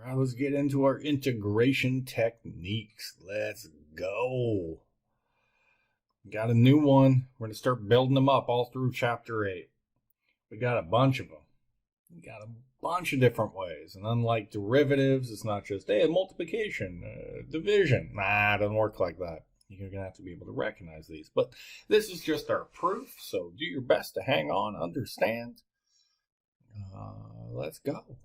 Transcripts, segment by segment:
right, let's get into our integration techniques. Let's go. Got a new one. We're going to start building them up all through chapter 8. We got a bunch of them. We got a bunch of different ways. And unlike derivatives, it's not just, hey, multiplication, division. Nah, it doesn't work like that. You're going to have to be able to recognize these. But this is just our proof, so do your best to hang on, understand. Let's go.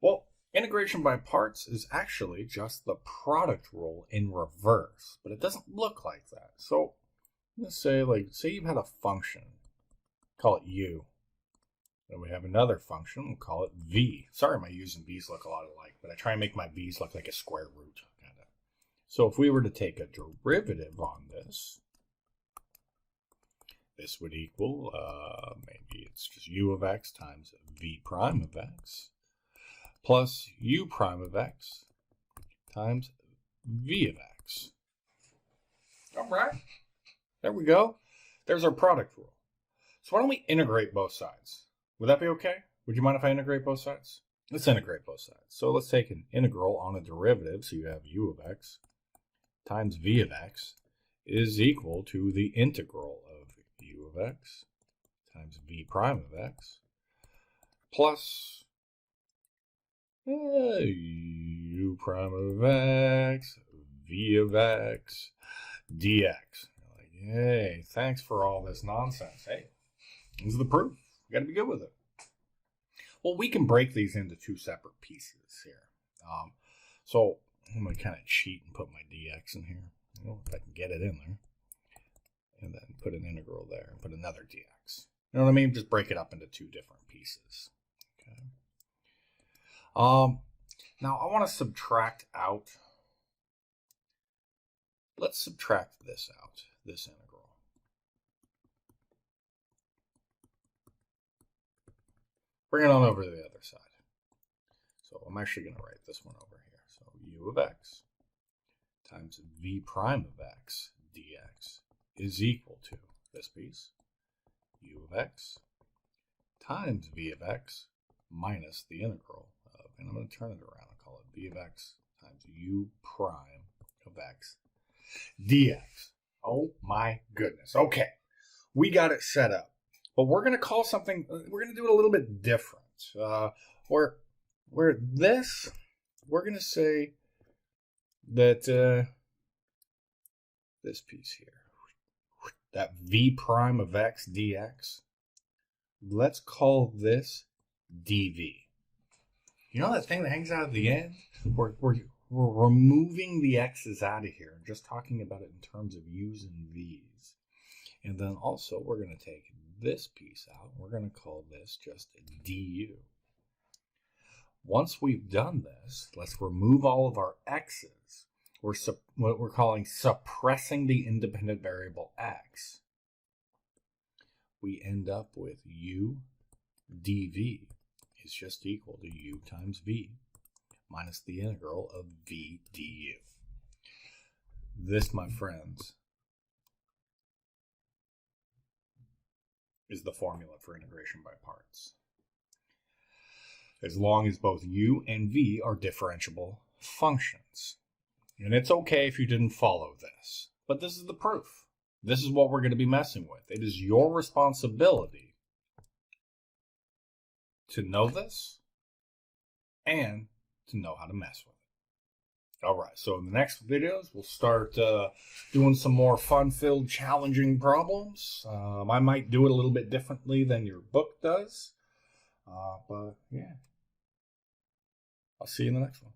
Well, integration by parts is actually just the product rule in reverse, but it doesn't look like that. So let's say, say you've had a function, call it u. Then we have another function, we'll call it v. Sorry, my u's and v's look a lot alike, but I try and make my v's look like a square root. So if we were to take a derivative on this, this would equal, maybe it's just u of x times v prime of x plus u prime of x times v of x. All right, there we go. There's our product rule. So why don't we integrate both sides? Would that be okay? Would you mind if I integrate both sides? Let's integrate both sides. So let's take an integral on a derivative. So you have u of x times v of x is equal to the integral of u of x times v prime of x plus u prime of x, v of x, dx. Like, hey, thanks for all this nonsense. Hey, this is the proof. You got to be good with it. Well, we can break these into two separate pieces here. So I'm going to kind of cheat and put my dx in here. If I can get it in there. And then put an integral there and put another dx. You know what I mean? Just break it up into two different pieces. Okay. Now I want to subtract out. Let's subtract this out, this integral. Bring it on over to the other side. So I'm actually going to write this one over here. So u of x times v prime of x dx is equal to this piece, u of x times v of x minus the integral of, and I'm going to turn it around and call it v of x times u prime of x dx. Oh my goodness. Okay, we got it set up. But we're going to call something, we're going to do it a little bit different. Where this, we're going to say that this piece here, that v prime of x dx, let's call this dv. You know that thing that hangs out at the end? We're removing the x's out of here and just talking about it in terms of u's and v's. And then also we're going to take this piece out. We're going to call this just du. Once we've done this, let's remove all of our x's. What we're calling suppressing the independent variable x. We end up with u dv is just equal to u times v minus the integral of v du. This, my friends, is the formula for integration by parts. As long as both u and v are differentiable functions. And it's okay if you didn't follow this, but this is the proof. This is what we're going to be messing with. It is your responsibility to know this and to know how to mess with it. All right, so in the next videos, we'll start doing some more fun-filled, challenging problems. I might do it a little bit differently than your book does. But yeah, I'll see you in the next one.